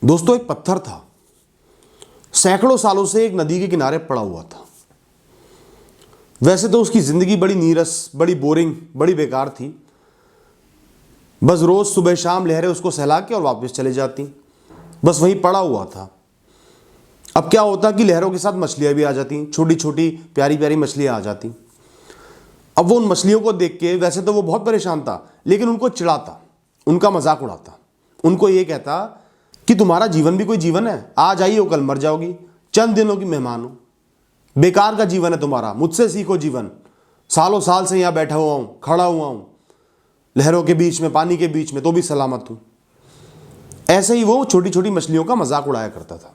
दोस्तों, एक पत्थर था, सैकड़ों सालों से एक नदी के किनारे पड़ा हुआ था। वैसे तो उसकी जिंदगी बड़ी नीरस, बड़ी बोरिंग, बड़ी बेकार थी। बस रोज सुबह शाम लहरें उसको सहला के और वापस चले जाती। बस वहीं पड़ा हुआ था। अब क्या होता कि लहरों के साथ मछलियां भी आ जाती, छोटी छोटी प्यारी प्यारी मछलियां आ जाती। अब वो उन मछलियों को देख के, वैसे तो वो बहुत परेशान था, लेकिन उनको चिढ़ाता, उनका मजाक उड़ाता, उनको ये कहता कि तुम्हारा जीवन भी कोई जीवन है, आज आई हो कल मर जाओगी, चंद दिनों की मेहमान हो, बेकार का जीवन है तुम्हारा, मुझसे सीखो जीवन। सालों साल से यहां बैठा हुआ हूं, खड़ा हुआ हूं लहरों के बीच में, पानी के बीच में, तो भी सलामत हूं। ऐसे ही वो छोटी छोटी मछलियों का मजाक उड़ाया करता था।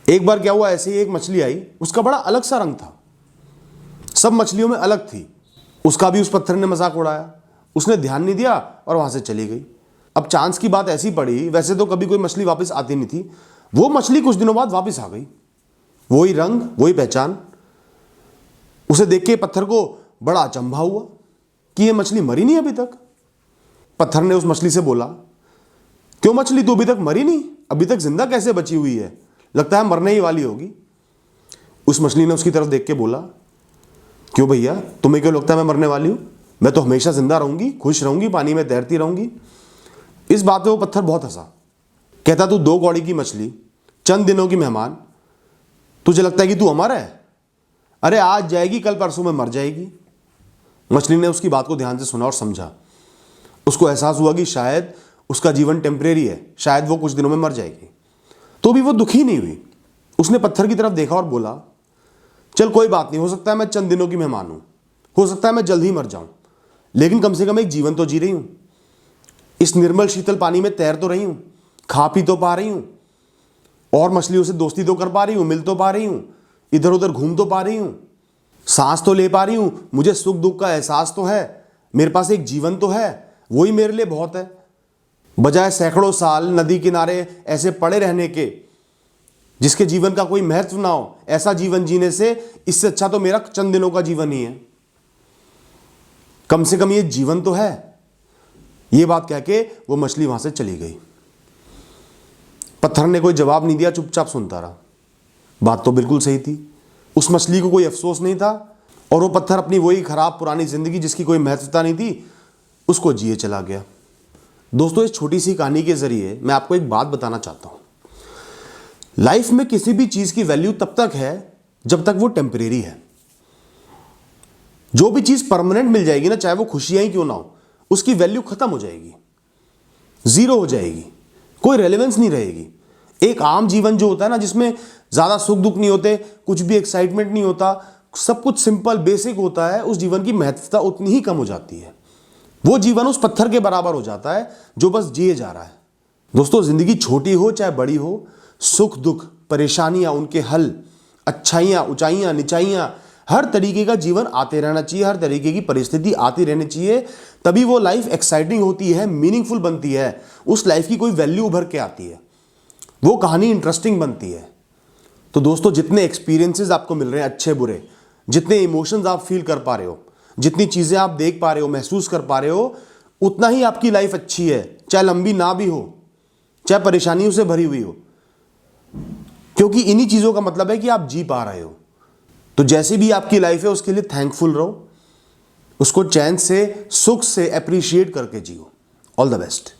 एक बार क्या हुआ, ऐसे ही एक मछली आई, उसका बड़ा अलग सा रंग था, सब मछलियों में अलग थी। उसका भी उस पत्थर ने मजाक उड़ाया, उसने ध्यान नहीं दिया और वहां से चली गई। अब चांस की बात ऐसी पड़ी, वैसे तो कभी कोई मछली वापस आती नहीं थी, वो मछली कुछ दिनों बाद वापस आ गई। वही रंग, वही पहचान। उसे देख के पत्थर को बड़ा अचंभा हुआ कि ये मछली मरी नहीं अभी तक। पत्थर ने उस मछली से बोला, क्यों मछली, तू अभी तक मरी नहीं, अभी तक जिंदा कैसे बची हुई है, लगता है मरने ही वाली होगी। उस मछली ने उसकी तरफ देख के बोला, क्यों भैया, तुम्हें क्यों लगता है मैं मरने वाली हूं, मैं तो हमेशा जिंदा रहूंगी, खुश रहूंगी, पानी में तैरती रहूंगी। इस बात पे वो पत्थर बहुत हंसा। कहता, तू 2 कौड़ी की मछली, चंद दिनों की मेहमान, तुझे लगता है कि तू अमर है? अरे आज जाएगी, कल परसों में मर जाएगी। मछली ने उसकी बात को ध्यान से सुना और समझा। उसको एहसास हुआ कि शायद उसका जीवन टेम्परेरी है, शायद वो कुछ दिनों में मर जाएगी। तो भी वो दुखी नहीं हुई। उसने पत्थर की तरफ देखा और बोला, चल कोई बात नहीं, हो सकता है मैं चंद दिनों की मेहमान हूं, हो सकता है मैं जल्द ही मर जाऊं, लेकिन कम से कम एक जीवन तो जी रही हूं। इस निर्मल शीतल पानी में तैर तो रही हूं, खा पी तो पा रही हूं, और मछलियों से दोस्ती तो कर पा रही हूं, मिल तो पा रही हूं, इधर उधर घूम तो पा रही हूं, सांस तो ले पा रही हूं, मुझे सुख दुख का एहसास तो है, मेरे पास एक जीवन तो है, वही मेरे लिए बहुत है। बजाय सैकड़ों साल नदी किनारे ऐसे पड़े रहने के, जिसके जीवन का कोई महत्व ना हो, ऐसा जीवन जीने से इससे अच्छा तो मेरा चंद दिनों का जीवन ही है। कम से कम ये जीवन तो है। ये बात कह के वो मछली वहां से चली गई। पत्थर ने कोई जवाब नहीं दिया, चुपचाप सुनता रहा। बात तो बिल्कुल सही थी। उस मछली को कोई अफसोस नहीं था, और वो पत्थर अपनी वही खराब पुरानी जिंदगी, जिसकी कोई महत्वता नहीं थी, उसको जिए चला गया। दोस्तों, इस छोटी सी कहानी के जरिए मैं आपको एक बात बताना चाहता हूं। लाइफ में किसी भी चीज की वैल्यू तब तक है जब तक वो टेम्परेरी है। जो भी चीज परमानेंट मिल जाएगी ना, चाहे वो खुशियां ही क्यों ना हो, उसकी वैल्यू खत्म हो जाएगी, जीरो हो जाएगी, कोई रेलेवेंस नहीं रहेगी। एक आम जीवन जो होता है ना, जिसमें ज्यादा सुख दुख नहीं होते, कुछ भी एक्साइटमेंट नहीं होता, सब कुछ सिंपल बेसिक होता है, उस जीवन की महत्वता उतनी ही कम हो जाती है। वो जीवन उस पत्थर के बराबर हो जाता है जो बस जिए जा रहा है। दोस्तों, जिंदगी छोटी हो चाहे बड़ी हो, सुख दुख, परेशानियां, उनके हल, अच्छाइयां, ऊंचाइयां, निचाइयां, हर तरीके का जीवन आते रहना चाहिए, हर तरीके की परिस्थिति आती रहनी चाहिए। तभी वो लाइफ एक्साइटिंग होती है, मीनिंगफुल बनती है, उस लाइफ की कोई वैल्यू उभर के आती है, वो कहानी इंटरेस्टिंग बनती है। तो दोस्तों, जितने एक्सपीरियंसेस आपको मिल रहे हैं अच्छे बुरे, जितने इमोशंस आप फील कर पा रहे हो, जितनी चीजें आप देख पा रहे हो, महसूस कर पा रहे हो, उतना ही आपकी लाइफ अच्छी है, चाहे लंबी ना भी हो, चाहे परेशानियों से भरी हुई हो, क्योंकि इन्हीं चीजों का मतलब है कि आप जी पा रहे हो। तो जैसी भी आपकी लाइफ है, उसके लिए थैंकफुल रहो, उसको चैन से, सुख से अप्रिशिएट करके जियो। All the best.